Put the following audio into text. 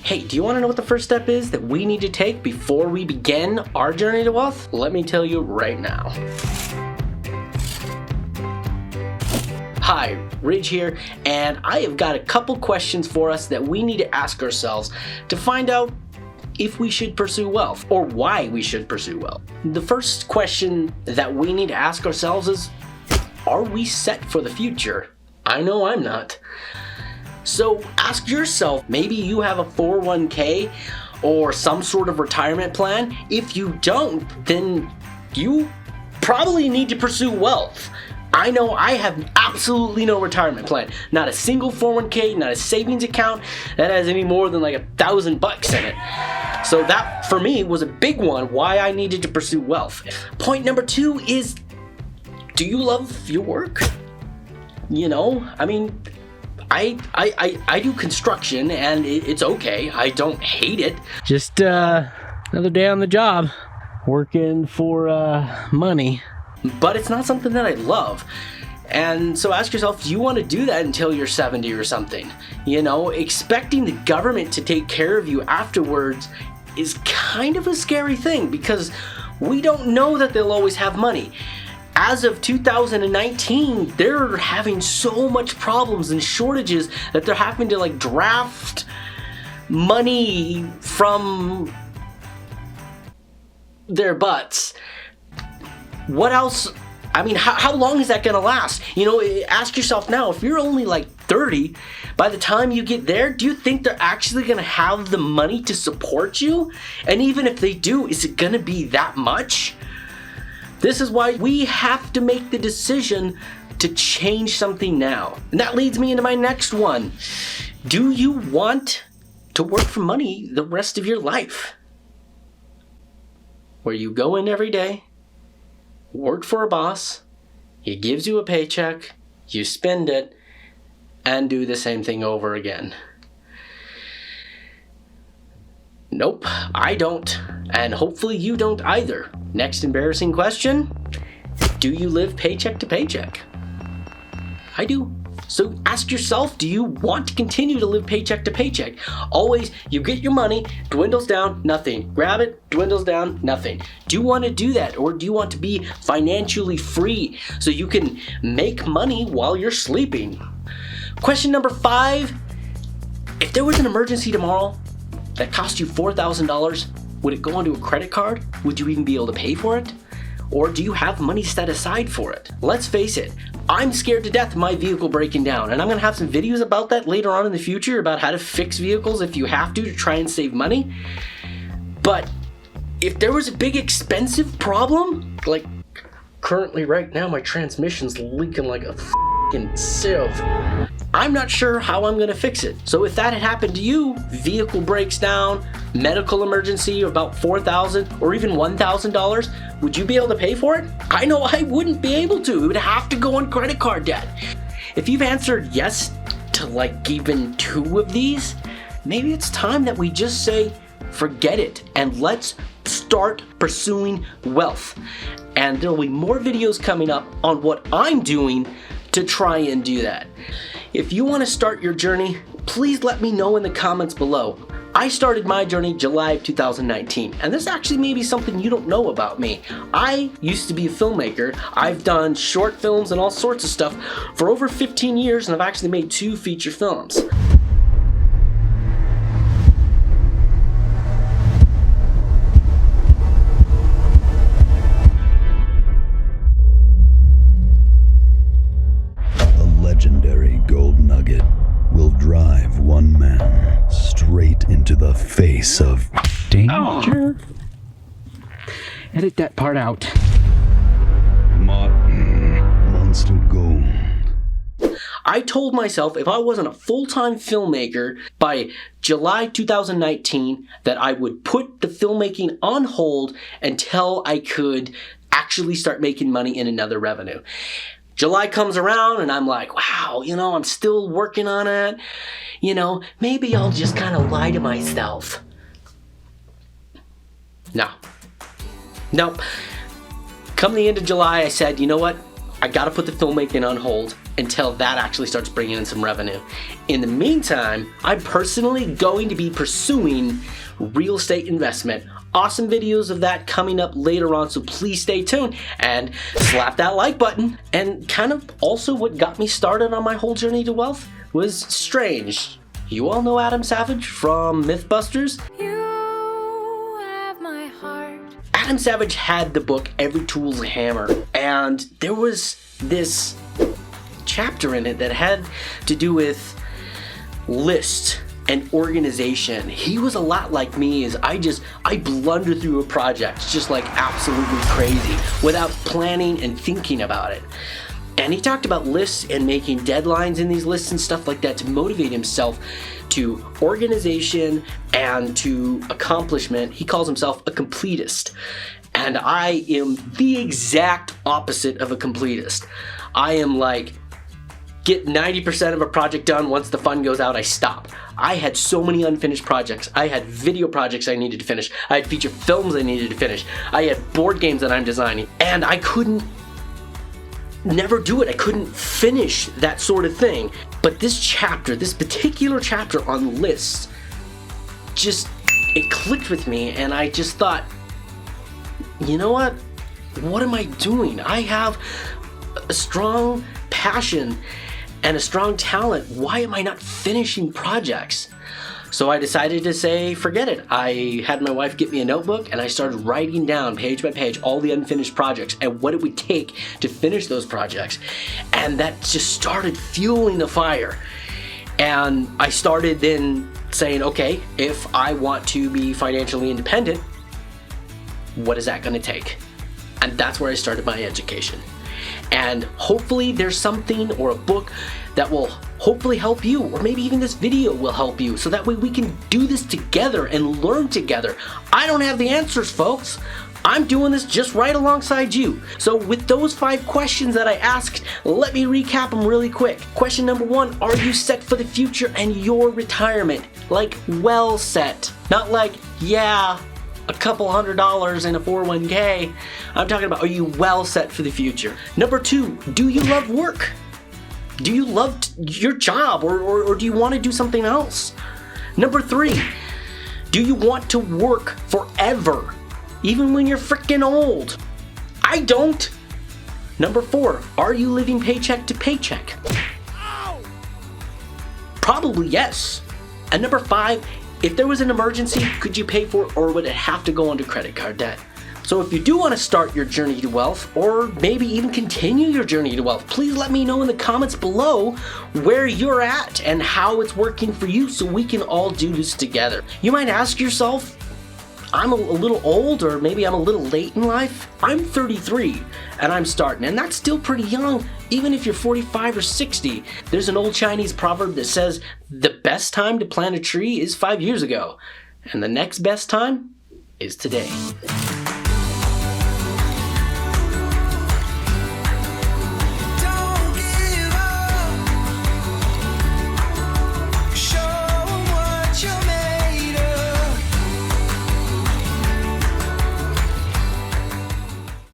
Hey, do you want to know what the first step is that we need to take before we begin our journey to wealth? Let me tell you right now. Hi, Ridge here, and I have got a couple questions for us that we need to ask ourselves to find out if we should pursue wealth or why we should pursue wealth. The first question that we need to ask ourselves is, are we set for the future? I know I'm not. So ask yourself, maybe you have a 401k or some sort of retirement plan. If you don't, then you probably need to pursue wealth. I know I have absolutely no retirement plan. Not a single 401k, not a savings account that has any more than like $1,000 in it. So that for me was a big one, why I needed to pursue wealth. Point number 2 is, do you love your work? You know, I mean, I do construction and it's okay. I don't hate it. Just another day on the job, working for money. But it's not something that I love. And so ask yourself, do you want to do that until you're 70 or something? You know, expecting the government to take care of you afterwards is kind of a scary thing because we don't know that they'll always have money. As of 2019, they're having so much problems and shortages that they're having to like draft money from their butts. What else? I mean, how long is that gonna last? You know, ask yourself now, if you're only like 30, by the time you get there, do you think they're actually gonna have the money to support you? And even if they do, is it gonna be that much? This is why we have to make the decision to change something now. And that leads me into my next one. Do you want to work for money the rest of your life? Where you go in every day, work for a boss, he gives you a paycheck, you spend it, and do the same thing over again. Nope, I don't, and hopefully you don't either. Next embarrassing question, do you live paycheck to paycheck? I do. So ask yourself, do you want to continue to live paycheck to paycheck? Always, you get your money, dwindles down, nothing. Grab it, dwindles down, nothing. Do you want to do that? Or do you want to be financially free so you can make money while you're sleeping? Question number 5, if there was an emergency tomorrow that cost you $4,000, would it go onto a credit card? Would you even be able to pay for it? Or do you have money set aside for it? Let's face it, I'm scared to death of my vehicle breaking down, and I'm gonna have some videos about that later on in the future about how to fix vehicles if you have to try and save money. But if there was a big expensive problem, like currently right now my transmission's leaking like a f***ing sieve, I'm not sure how I'm gonna fix it. So if that had happened to you, vehicle breaks down, medical emergency of about $4,000 or even $1,000, would you be able to pay for it? I know I wouldn't be able to. It would have to go on credit card debt. If you've answered yes to like even 2 of these, maybe it's time that we just say, forget it, and let's start pursuing wealth. And there'll be more videos coming up on what I'm doing to try and do that. If you want to start your journey, please let me know in the comments below. I started my journey July of 2019, and this actually may be something you don't know about me. I used to be a filmmaker. I've done short films and all sorts of stuff for over 15 years, and I've actually made 2 feature films. Legendary gold nugget will drive one man straight into the face of danger. Edit that part out. Monster gold. I told myself if I wasn't a full-time filmmaker by July 2019 that I would put the filmmaking on hold until I could actually start making money in another revenue. July comes around and I'm like, wow, you know, I'm still working on it. You know, maybe I'll just kind of lie to myself. No. Nope. Come the end of July, I said, you know what? I gotta put the filmmaking on hold. until that actually starts bringing in some revenue. In the meantime, I'm personally going to be pursuing real estate investment. Awesome videos of that coming up later on, so please stay tuned and slap that like button. And kind of also what got me started on my whole journey to wealth was strange. You all know Adam Savage from Mythbusters? You have my heart. Adam Savage had the book Every Tool's a Hammer, and there was this chapter in it that had to do with lists and organization. He was a lot like me, as I blunder through a project just like absolutely crazy without planning and thinking about it. And he talked about lists and making deadlines in these lists and stuff like that to motivate himself to organization and to accomplishment. He calls himself a completist. And I am the exact opposite of a completist. I am like, get 90% of a project done. Once the fund goes out, I stop. I had so many unfinished projects. I had video projects I needed to finish. I had feature films I needed to finish. I had board games that I'm designing. And I couldn't never do it. I couldn't finish that sort of thing. But this chapter, this particular chapter on lists, it clicked with me, and I just thought, you know what? What am I doing? I have a strong passion and a strong talent. Why am I not finishing projects? So I decided to say, forget it. I had my wife get me a notebook, and I started writing down page by page all the unfinished projects and what it would take to finish those projects. And that just started fueling the fire. And I started then saying, okay, if I want to be financially independent, what is that going to take? And that's where I started my education. And hopefully there's something or a book that will hopefully help you, or maybe even this video will help you, so that way we can do this together and learn together. I don't have the answers, folks. I'm doing this just right alongside you. So with those 5 questions that I asked, let me recap them really quick. Question number 1, are you set for the future and your retirement? Like, well set. Not like, yeah, a couple $100 in a 401k. I'm talking about, are you well set for the future? Number 2, do you love work? Do you love your job, or do you want to do something else? Number 3, do you want to work forever, even when you're freaking old? I don't. Number 4, are you living paycheck to paycheck? Probably yes. And number 5, if there was an emergency, could you pay for it, or would it have to go onto credit card debt? So if you do want to start your journey to wealth, or maybe even continue your journey to wealth, please let me know in the comments below where you're at and how it's working for you, so we can all do this together. You might ask yourself, I'm a little old, or maybe I'm a little late in life. I'm 33 and I'm starting, and that's still pretty young. Even if you're 45 or 60, there's an old Chinese proverb that says the best time to plant a tree is 5 years ago, and the next best time is today.